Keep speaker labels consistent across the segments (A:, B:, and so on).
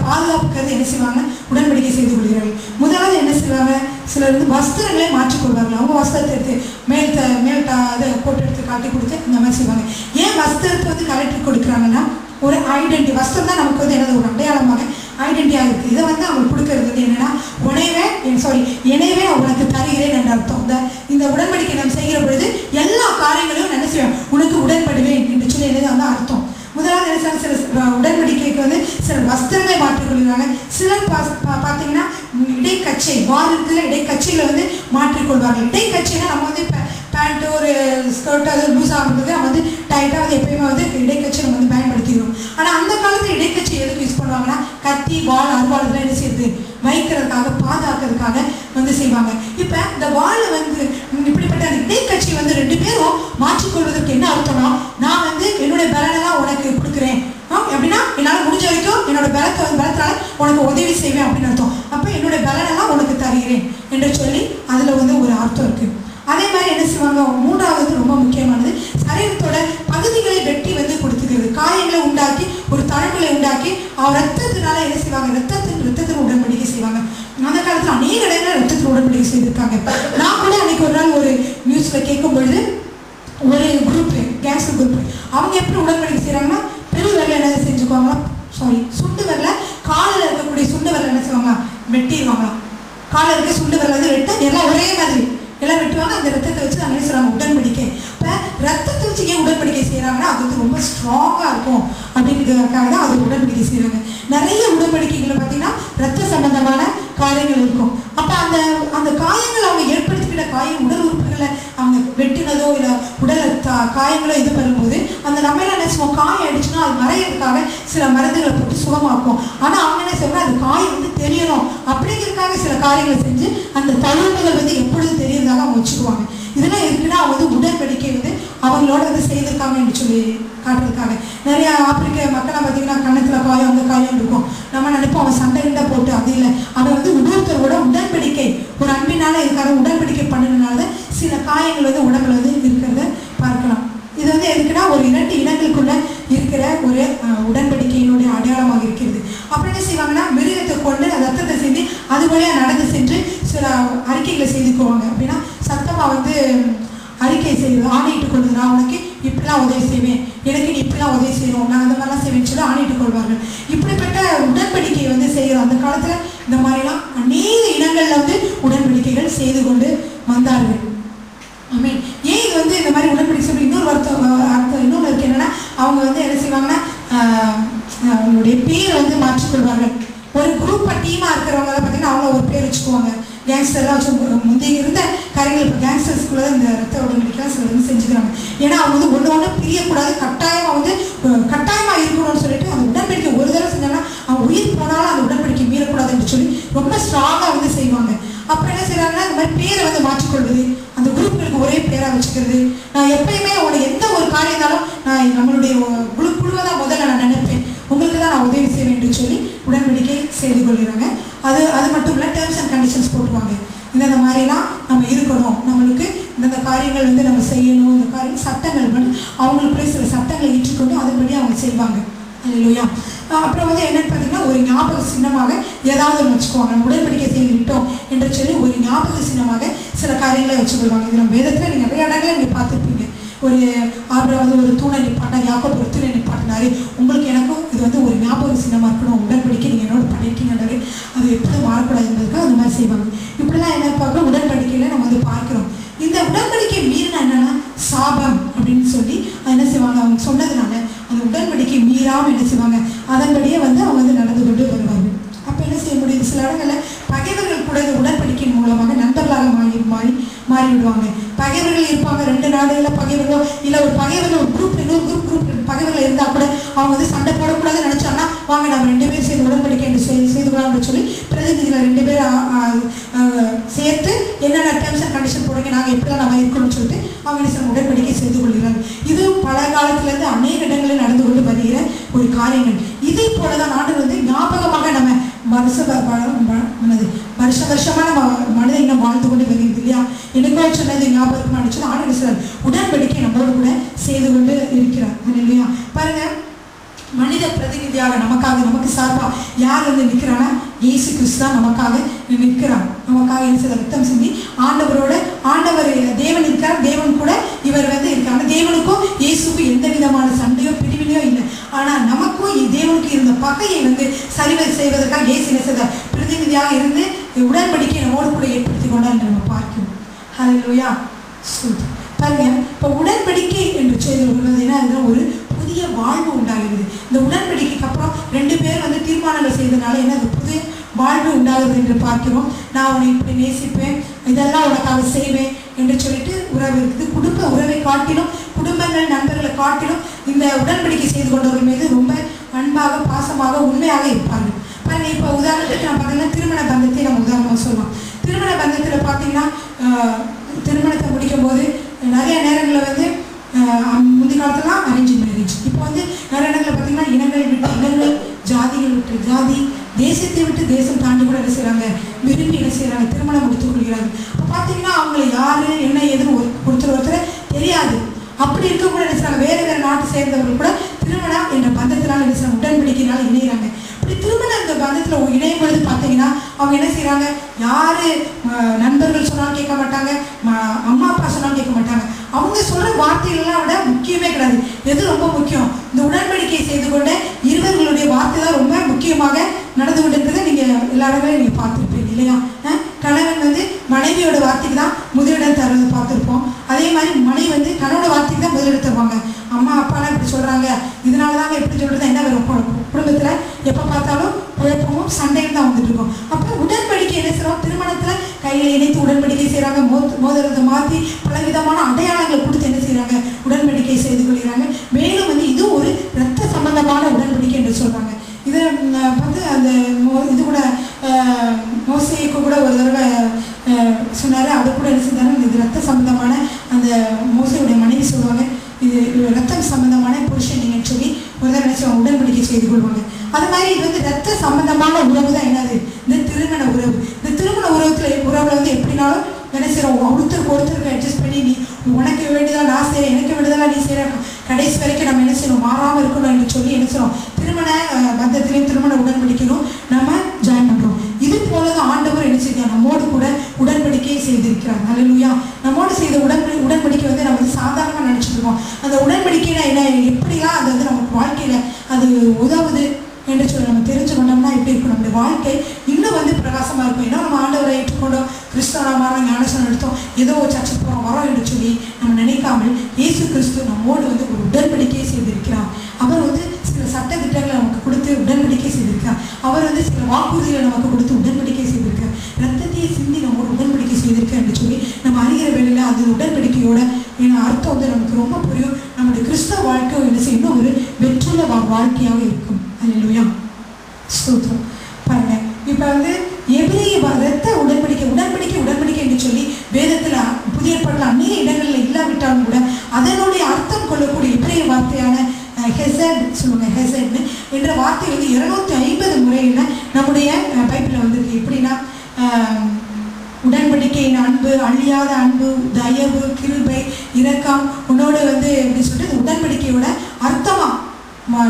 A: பாதுகாப்புக்கிறது என்ன செய்வாங்க, உடன்படிக்கை செய்து கொள்கிறார்கள். முதலாவது என்ன செய்வாங்க, சிலர் வந்து வஸ்திரங்களை மாற்றிக்கொள்வார்கள். அவங்க வஸ்திரத்தை எடுத்து மேல் அதை போட்டு எடுத்து காட்டி கொடுத்து இந்த மாதிரி செய்வாங்க. ஏன் வஸ்திரத்தை வந்து கலட்டி கொடுக்குறாங்கன்னா, ஒரு ஐடென்டி, வஸ்திரம் தான் நமக்கு வந்து என்னது ஒரு அடையாளமாக ஐடென்டிட்டியாக இருக்குது. இதை வந்து அவங்க கொடுக்கறது வந்து என்னென்னா, எனவே உனக்கு தருகிறேன் என்ற அர்த்தம். இந்த உடன்படிக்கை நம்ம செய்கிற பொழுது எல்லா காரியங்களையும் என்ன செய்வேன், உனக்கு உடன்படுவேன் என்று சொல்லி என்னது வந்து அர்த்தம். முதலாவது என்ன, சில உடன்படிக்கைக்கு வந்து சில வஸ்திரங்களை மாற்றிக்கொள்கிறாங்க. சிலர் பார்த்தீங்கன்னா இடைக்கச்சை, வாரத்தில் இடைக்கச்சைகளை வந்து மாற்றிக்கொள்வார்கள். இடைக்கச்சைனா நம்ம வந்து பேண்ட்டு ஒரு ஸ்கர்ட்டு அது லூஸ் ஆகும்போது நம்ம வந்து டைட்டாக வந்து எப்பயுமே வந்து இடைக்கச்சை நம்ம வந்து பயன்படுத்திக்கிறோம். ஆனால் அந்த காலத்தில் இடைக்கச்சை எதுக்கு யூஸ் பண்ணுவாங்கன்னா, கத்தி, வாள், அருவாள் இதெல்லாம் என்ன செய்யுது, வைக்கிறதுக்காக, பாதுகாக்கிறதுக்காக வந்து செய்வாங்க. இப்போ இந்த வாழை வந்து இப்படிப்பட்ட அந்த இடைக்கட்சி வந்து 2 பேரும் மாற்றிக்கொள்வதற்கு என்ன அர்த்தம்னா, நான் வந்து என்னுடைய பலனெல்லாம் உனக்கு கொடுக்குறேன் அப்படின்னா, என்னால் முடிஞ்ச வரைக்கும் என்னோட பலத்தால் உனக்கு உதவி செய்வேன் அப்படின்னு அர்த்தம். அப்போ என்னுடைய பலனெல்லாம் உனக்கு தருகிறேன் என்று சொல்லி அதில் வந்து ஒரு அர்த்தம் இருக்குது. அதே மாதிரி என்ன செய்வாங்க, மூன்றாவது ரொம்ப முக்கியமானது, சரீரத்தோட பகுதிகளை வெட்டி வந்து கொடுத்துக்கிறது. காயங்களை உண்டாக்கி, ஒரு தழும்புகளை உண்டாக்கி, ரத்தத்தினால என்ன செய்வாங்க, ரத்தத்தின் உடன்படிக்கை செய்வாங்க. அந்த காலத்தில் அநேக இடங்களில் ரத்தத்தின் உடன்படிக்கை செய்திருக்காங்க. நான் கூட அன்னைக்கு ஒரு நாள் ஒரு நியூஸில் கேட்கும் பொழுது, ஒரு குரூப், கேங்ஸ்டர் குரூப், அவங்க எப்படி உடன்படிக்கை செய்கிறாங்கன்னா, பெருவிரல என்ன செஞ்சுக்குவாங்களா, சுண்டு வரல, காலில் இருக்கக்கூடிய சுண்டு வரல என்ன செய்வாங்க, வெட்டிடுவாங்களாம். காலில் இருக்க சுண்டு வரல வந்து வெட்ட எல்லாம் ஒரே மாதிரி எல்லாம் வெட்டுவாங்க. அந்த ரத்தத்தை வச்சு அவங்க என்ன செய்வாங்க, உடன்படிக்கை. இப்போ ரத்தத்தை வச்சு ஏன் உடன்படிக்கை செய்கிறாங்கன்னா, அது வந்து ரொம்ப ஸ்ட்ராங்காக இருக்கும் அப்படிங்கிறதுக்காக தான் அது உடன்படிக்கை செய்கிறாங்க. நிறைய உடன்படிக்கைகளை பார்த்தீங்கன்னா ரத்த சம்பந்தமான காரியங்கள் இருக்கும். அப்போ அந்த காயங்கள் அவங்க ஏற்படுத்திக்கிட்ட காயம், உடல் உறுப்புகளை அவங்க வெட்டினதோ இல்லை உடல் காயங்களோ இது பண்ணும்போது, அந்த நம்ம என்ன செய்வோம், காயம் அடிச்சுன்னா அது மறையிறதுக்காக சில மருந்துகளை போட்டு சுகமாக்கும். ஆனால் அவங்க என்ன செய்வாங்க, அந்த காயம் வந்து தெரியணும் அப்படிங்கிறதுக்காக சில காரியங்களை செஞ்சு அந்த தழும்புகள் வந்து எப்பொழுதும் தெரியறதாக அவங்க வச்சுக்குவாங்க. இதெல்லாம் இருக்குன்னா அவங்க வந்து உடன்படிக்கை வந்து அவங்களோட வந்து செய்திருக்காங்க என்று சொல்லி காட்டுறதுக்காக. நிறைய ஆப்பிரிக்க மக்களாக பார்த்தீங்கன்னா கணத்தில் காயம், அந்த காயம் இருக்கும். நம்ம நினைப்போம் அவன் சண்டை கிண்டை போட்டு, அது இல்லை, அவன் வந்து இன்னொருத்தரோட உடன்படிக்கை, ஒரு அன்பினால இருக்காரு, உடன்படிக்கை பண்ணினால சில காயங்கள் வந்து உடம்புல வந்து இருக்கிறத பார்க்கலாம். இது வந்து எதுக்குன்னா, ஒரு 2 இனங்களுக்குள்ள இருக்கிற ஒரு உடன்படிக்கையினுடைய அடையாளமாக இருக்கிறது. அப்புறம் என்ன செய்வாங்கன்னா, மிருகத்தை கொண்டு ரத்தத்தை செஞ்சு அது வழியாக நடந்து சென்று சில அறிக்கைகளை செய்துக்குவாங்க. அப்படின்னா சத்தமாக வந்து அறிக்கை செய்வது, ஆணையிட்டு கொள்வது, நான் உனக்கு இப்படிலாம் உதவி செய்வேன், எனக்கு நீ இப்படிலாம் உதவி செய்யணும், நான் அந்த மாதிரிலாம் செய்வேன்னு சொல்லி ஆணையிட்டு கொள்வார்கள். இப்படிப்பட்ட உடன்படிக்கையை வந்து செய்கிறோம். அந்த காலத்தில் இந்த மாதிரிலாம் அநேக இடங்களில் வந்து உடன்படிக்கைகள் செய்து கொண்டு வந்தார்கள். ஆமீன். ஏன் இது வந்து இந்த மாதிரி உடன்படிக்கை சொல்லி இன்னொரு இன்னொன்று இருக்கு என்னன்னா, அவங்க வந்து என்ன செய்வாங்கன்னா, அவங்களுடைய பேர் வந்து மாற்றிக்கொள்வார்கள். ஒரு குரூப்பாக டீமாக இருக்கிறவங்க பார்த்தீங்கன்னா அவங்க ஒரு பேர் வச்சுக்குவாங்க. கேங்ஸ்டர்லாம் வச்சு முந்தைய இருந்த காரியங்கள் இப்போ கேங்ஸ்டர்ஸ்குள்ளே இந்த ரத்த உடன்படிக்கைலாம் சில வந்து செஞ்சுக்கிறாங்க. ஏன்னா அவங்க வந்து ஒன்று பிரியக்கூடாது, கட்டாயமாக இருக்கணும்னு சொல்லிட்டு அந்த உடன்படிக்கை ஒரு தடவை செஞ்சாங்கன்னா அவங்க உயிர் போனாலும் அந்த உடன்படிக்கை மீறக்கூடாதுன்னு சொல்லி ரொம்ப ஸ்ட்ராங்காக வந்து செய்வாங்க. அப்போ என்ன செய்கிறாங்கன்னா, இந்த மாதிரி பேரை வந்து மாற்றிக்கொள்வது, அந்த குரூப்புகளுக்கு ஒரே பேராக வச்சுக்கிறது. நான் எப்பயுமே உனக்கு எந்த ஒரு காரியம் இருந்தாலும் நான் நம்மளுடைய குழுவை தான் முதல்ல நான் நினைப்பேன், உங்களுக்கு தான் நான் உதவி செய்வேன் என்று சொல்லி உடன்படிக்கை செய்து கொள்கிறாங்க. அது மட்டும் இல்லை, டேர்ம்ஸ் அண்ட் கண்டிஷன்ஸ் போட்டுருவாங்க. இந்த மாதிரிலாம் நம்ம இருக்கணும், நம்மளுக்கு இந்த காரியங்கள் வந்து நம்ம செய்யணும், இந்த காரியம் சட்டங்கள் வந்து அவங்களுக்குள்ளே சில சட்டங்களை ஏற்றுக்கொண்டு அதன்படி அவங்க செய்வாங்க. இல்லையா? அப்புறம் வந்து என்னன்னு பார்த்தீங்கன்னா, ஒரு ஞாபக சின்னமாக ஏதாவது ஒன்று வச்சுக்குவாங்க. நம்ம உடன்படிக்கை செய்து விட்டோம் என்று சொல்லி ஒரு ஞாபக சின்னமாக சில காரியங்களை வச்சுக்கொள்வாங்க. இது நம்ம வேதத்தில் நீங்கள் நிறைய இடங்களை நீங்கள் பார்த்துருப்பீங்க. ஒரு ஆபிரகாம் ஒரு தூணை நிப்பாட்டினார், யாக்கோபு ஒரு தூணை நிப்பாட்டினார். உங்களுக்கு எனக்கும் இது வந்து ஒரு ஞாபக சின்னமாக இருக்கணும், உடன்படிக்கை நீங்கள் என்னோட பண்ணியிருக்கீங்கன்றது அது எப்படி மாறக்கூடாது என்பதுக்காக அந்த மாதிரி செய்வாங்க. இப்படிலாம் என்ன பார்க்குறோம், உடன்படிக்கையில் நம்ம வந்து பார்க்குறோம். இந்த உடன்படிக்கை மீறினா என்னன்னா சாபம் அப்படின்னு சொல்லி என்ன செய்வாங்க, அவங்க சொன்னதுனால அந்த உடன்படிக்கை மீறாமல் என்ன செய்வாங்க, அதன்படியே வந்து அவங்க வந்து நடந்து கொண்டு வருவாங்க. அப்போ என்ன செய்ய முடியுது, சில இடங்களில் பகைவர்கள் கூட இந்த உடன்படிக்கையின் மூலமாக நண்பர்களாக மாறிவிடுவாங்க. பகைவர்கள் இருப்பாங்க, 2 நாடுகளில் பகைவர்களோ இல்லை ஒரு பகைவர்கள் ஒரு குரூப் இன்னொரு குரூப் பகைவர்கள் இருந்தால் கூட அவங்க வந்து சண்டை போடக்கூடாதுன்னு நினச்சாங்கன்னா, வாங்க நம்ம 2 பேர் சேர்ந்து உடன்படிக்கை என்று செய்துக்கலாம்னு சொல்லி பிரதிநிதிகளை 2 பேர் சேர்த்து என்னென்ன டேர்ம்ஸ் அண்ட் கண்டிஷன் போடுங்க, நாங்கள் எப்படிலாம் நம்ம இருக்கணும்னு சொல்லிட்டு அவங்க உடன்படிக்கை செய்து கொள்கிறார்கள். இது பல காலத்திலேருந்து அநேக இடங்களில் நடந்து கொண்டு வருகிற ஒரு காரியங்கள். இதே போல தான் நாடு வந்து ஞாபகமாக நம்ம வருஷமான மனித இனம் வாழ்ந்து கொண்டு வருகிறது இல்லையா? எனக்கோ சொன்னது ஞாபகம் அடிச்சு ஆண்டு சிலர் உடன்படிக்கை நம்மளோடு கூட செய்து கொண்டு இருக்கிறார் இல்லையா? பாருங்க, மனித மனித பிரதிநிதியாக நமக்கு சார்பாக யார் வந்து நிற்கிறானா? இயேசு கிறிஸ்து தான் நமக்காக நிற்கிறார். நமக்காக ரத்தம் சிந்தி ஆண்டவர் தேவன் இருக்கிறார். தேவன் கூட இவர் வந்து இருக்காங்க. தேவனுக்கும் இயேசுக்கும் எந்த விதமான சண்டையோ பிரிவினையோ இல்லை. ஆனால் நமக்கும் தேவனுக்கு இருந்த பகையை வந்து சரிவர செய்வதற்காக இயேசு என்ன பிரதிநிதியாக இருந்து உடன்படிக்கை நம்மோடு கூட ஏற்படுத்தி கொண்டார் என்று நம்ம பார்க்கிறோம். ஹல்லேலூயா. பாருங்க, இப்போ உடன்படிக்கை என்று சொல்லுவதுன்னா அதுதான் ஒரு புதிய வாழ்வு உண்டாகிறது. இந்த உடன்படிக்கைக்கு அப்புறம் 2 பேர் வந்து தீர்மானங்கள் செய்ததுனால என்ன அது புதிய வாழ்வு உண்டாகுது என்று பார்க்கிறோம். நான் உன்னை இப்படி நேசிப்பேன், இதெல்லாம் உனக்காக செய்வேன் என்று சொல்லிட்டு உறவு இருக்குது. குடும்ப உறவை காட்டிலும், குடும்பங்கள் நண்பர்களை காட்டிலும் இந்த உடன்படிக்கை செய்து கொண்டவர்கள் மீது ரொம்ப அன்பாக, பாசமாக, உண்மையாக இருப்பார்கள். பாருங்க, இப்போ உதாரணத்துக்கு நம்ம பார்த்தீங்கன்னா திருமண பந்தத்தை நம்ம உதாரணமாக சொல்லலாம். திருமண பந்தத்தில் பார்த்தீங்கன்னா திருமணத்தை முடிக்கும் போது நிறைய நேரங்களில் வந்து முந்தைய காலத்துலாம் அரேஞ்ச் மேரேஜ். இப்போ வந்து நிறைய இடங்களில் பார்த்தீங்கன்னா இனங்கள் விட்டு இனங்கள், ஜாதிகள் விட்டு ஜாதி, தேசத்தை விட்டு தேசம் தாண்டி கூட என்ன செய்கிறாங்க, விரும்பி என்ன செய்கிறாங்க, திருமணம் முடித்துக் கொள்கிறாங்க. இப்போ பார்த்தீங்கன்னா அவங்களை யார் என்ன ஏதுன்னு ஒருத்தர் தெரியாது. அப்படி இருக்க கூட என்ன செய்கிறாங்க, வேறு நாட்டு சேர்ந்தவர்கள் கூட திருமணம் என்ற பந்தத்தினால் என்ன செய்கிறாங்க, உடன்படிக்கையினால் இணைகிறாங்க. இப்படி திருமணம் இந்த பந்தத்தில் இணையும் பொழுது பார்த்தீங்கன்னா அவங்க என்ன செய்கிறாங்க, யார் நண்பர்கள் சொன்னாலும் கேட்க மாட்டாங்க, அம்மா அப்பா சொன்னாலும் கேட்க மாட்டாங்க. அவங்க சொல்கிற வார்த்தைகள்லாம் விட முக்கியமே கிடையாது. எது ரொம்ப முக்கியம்? இந்த உடன்படிக்கையை செய்து கொண்ட இருவர்களுடைய வார்த்தை தான் ரொம்ப முக்கியமாக நடந்து கொண்டிருக்கிறத நீங்கள் எல்லா இடங்களையும் நீங்கள் பார்த்துருப்பீங்க இல்லையா? கணவன் வந்து மனைவியோட வார்த்தைக்கு தான் முதலிடம் தருவதை பார்த்துருப்போம். அதே மாதிரி மனைவி வந்து கணவனோட வார்த்தைக்கு தான் முதலிடம் தருவாங்க. அம்மா அப்பாலாம் இப்படி சொல்கிறாங்க, இதனால தாங்க எப்படி சொல்கிறது, என்ன வரும் குடும்பத்தில் எப்போ பார்த்தாலும் குழப்பமும் சண்டையும் தான் வந்துட்டு இருக்கோம். அப்போ உடன்படிக்கை என்ன செய்கிறோம், திருமணத்தில் கையில் இணைத்து உடன்படிக்கை செய்கிறாங்க. மோதிரத்தை மாற்றி பலவிதமான அடையாளங்களை கொடுத்து என்ன செய்கிறாங்க, உடன்படிக்கை செய்து கொள்கிறாங்க. மேலும் வந்து இது ஒரு இரத்த சம்பந்தமான உடன்படிக்கை என்று சொல்கிறாங்க. இதை வந்து அந்த இது கூட மோசேக்கு கூட ஒரு தடவை சொன்னார். அது கூட என்ன செஞ்சாலும் இது ரத்த சம்பந்தமான அந்த மோசையுடைய மனைவி சொல்லுவாங்க, இது ரத்தம் சம்பந்தமான புருஷன் நீங்கள் சொல்லி ஒரு தடவை நினைச்சு உடன்படிக்கை செய்து கொள்வாங்க. அது மாதிரி இது வந்து ரத்த சம்பந்தமான உறவு தான் என்னது, இந்த திருமண உறவு. இந்த திருமண உறவுல வந்து எப்படினாலும் என்ன செய்கிறோம், ஒருத்தருக்கு அட்ஜஸ்ட் பண்ணி நீ உனக்கு வேண்டியதான் நான் செய்கிறேன், எனக்கு வேண்டியதெல்லாம் நீ செய்கிற, கடைசி வரைக்கும் நம்ம என்ன செய்யணும், மாறாமல் இருக்கணும் என்று சொல்லி என்ன செய்கிறோம், திருமண பந்தத்திலையும் திருமண உடன்படிக்கையும் நம்ம ஜாயின் பண்ணுறோம். இது போல தான் ஆண்டவர் என்ன செய்கிறார், நம்மோடு கூட உடன்படிக்கையை செய்திருக்கிறார். ஹல்லேலூயா. நம்மோடு செய்த உடன்படிக்கை வந்து நம்ம வந்து சாதாரணமாக நினச்சிட்டு இருக்கோம். அந்த உடன்படிக்கைனா என்ன, எப்படிலாம் அது வந்து நமக்கு வாழ்க்கையில் அது உதவுது என்று சொல்லி நம்ம தெரிஞ்சுக்கொண்டோம்னா எப்படி இருக்கும், நம்முடைய வாழ்க்கை இன்னும் வந்து பிரகாசமாக இருக்கும். ஏன்னா நம்ம ஆண்டவரை ஏற்றுக்கொண்டோம், கிறிஸ்தவமாக ஞானஸ்நானம் எடுத்தோம், ஏதோ சர்ச்சுக்கு போகிறோம் வரோம் என்று சொல்லி நம்ம நினைக்காமல் இயேசு கிறிஸ்து நம்மோடு வந்து ஒரு உடன்படிக்கையை செய்திருக்கிறார். அவர் வந்து சில சட்ட திட்டங்களை நமக்கு கொடுத்து உடன்படிக்கை செய்திருக்கிறார். அவர் வந்து சில வாக்குறுதிகளை நமக்கு கொடுத்து உடன்படிக்கை செய்திருக்கிறார். ரத்தத்தையே சிந்தி நம்மோடு உடன்படிக்கை செய்திருக்கேன் என்று சொல்லி நம்ம அறிகிற வேலையில் அது உடன்படிக்கையோட அர்த்தம் வந்து நமக்கு ரொம்ப புரியும். நம்முடைய கிறிஸ்தவ வாழ்க்கை என்ன செய்யணும், ஒரு வெற்றுள்ள வாழ்க்கையாக இருக்கும். ஹல்லேலூயா. ஸ்தோத்திரம். பாருங்க, இப்போ வந்து எபிரேய ரத்த உடன்படிக்கை என்று சொல்லி வேதத்தில் புதிய ஏற்பாட்டில் அநேக இடங்களில் இல்லாவிட்டாலும் கூட அதனுடைய அர்த்தம் கொள்ளக்கூடிய எபிரேய வார்த்தையான ஹெசட் சொல்லுவாங்க, ஹெசட்னு என்ற வார்த்தை வந்து 250 முறையில் நம்முடைய பைபிளில் வந்துருக்கு. எப்படின்னா உடன்படிக்கையின் அன்பு, அழியாத அன்பு, தயவு, கிருபை, இரக்கம், உன்னோடு வந்து எப்படி சொல்லிட்டு உடன்படிக்கையோட அர்த்தமாக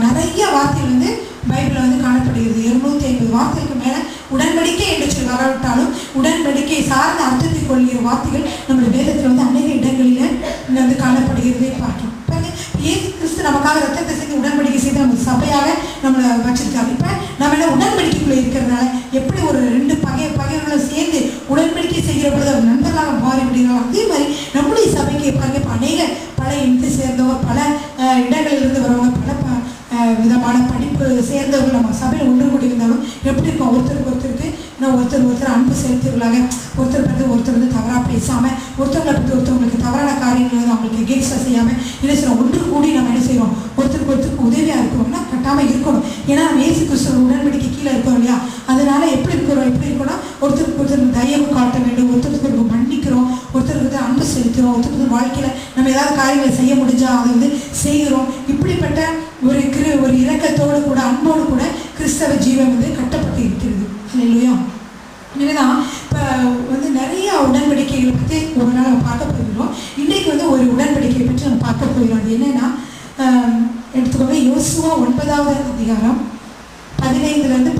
A: நிறைய வார்த்தைகள் வந்து பைபிளில் வந்து காணப்படுகிறது. 250 வார்த்தைக்கு மேலே உடன்படிக்கை என்று சொல்லி வராவிட்டாலும் உடன்படிக்கை சார்ந்த அர்த்தத்தை கொள்கிற வார்த்தைகள் நம்முடைய வேதத்தில் வந்து அநேக இடங்களில் வந்து காணப்படுகிறதே பார்க்கிறோம். இயேசு கிறிஸ்து நமக்காக ரத்தத்தை செய்து உடன்படிக்கை செய்து நம்ம சபையாக நம்மளை வச்சிருக்காங்க. இப்போ நம்ம என்ன உடன்படிக்கைக்குள்ளே இருக்கிறதுனால எப்படி ஒரு 2 பகைவர்களும் சேர்ந்து உடன்படிக்கை செய்கிற பொழுது அவர் நண்பர்களாக மாறிவிடுகிறார். அதே மாதிரி நம்முடைய சபைக்கு பாருங்க, இப்போ அநேக பல இனத்தை சேர்ந்தவர், பல இடங்களிலிருந்து வரவங்க, பல விதமான படிப்பு சேர்ந்தவர்கள் நம்ம சபையில் ஒன்று கூடி இருந்தாலும் எப்படி இருக்கும், ஒருத்தருக்கு நான் ஒருத்தர் அன்பு செலுத்துவர்களாக, ஒருத்தர் பற்றி ஒருத்தர் வந்து தவறாக பேசாமல், ஒருத்தவங்களை பற்றி ஒருத்தவங்களுக்கு தவறான காரியங்கள் வந்து அவங்களுக்கு எகேன்ஸ்டாக செய்யாமல் என்ன செய்கிறோம், ஒன்று கூடி நம்ம என்ன செய்கிறோம், ஒருத்தருக்கு உதவியாக இருக்கிறோம்னா கட்டாமல் இருக்கணும். ஏன்னா நம்ம இயேசு கிறிஸ்துவின் உடன்படிக்கை கீழே இருக்கோம் இல்லையா? அதனால் எப்படி இருக்கணும்னா ஒருத்தருக்கு தயவு காட்ட வேண்டும், ஒருத்தருக்கு மன்னிக்கிறோம், ஒருத்தருக்கு அன்பு செலுத்துகிறோம், ஒருத்தருக்கு வாழ்க்கையில் நம்ம ஏதாவது காரியங்களை செய்ய முடிஞ்சால் அதை வந்து செய்கிறோம். இப்படிப்பட்ட ஒரு இரக்கத்தோடு கூட அன்போடு கூட கிறிஸ்தவ ஜீவன் வந்து கட்டப்பட்டு இருக்கிறது. இல்லையா? இதுதான் இப்போ வந்து நிறைய உடன்படிக்கைகளை பற்றி ஒரு நாள் நம்ம பார்க்க போகிறோம். இன்றைக்கு வந்து ஒரு உடன்படிக்கையை பற்றி நம்ம பார்க்க போகிறோம். அது என்னென்னா எடுத்துக்கோங்க. யோசுவா 9வது அதிகாரம் 15லேருந்து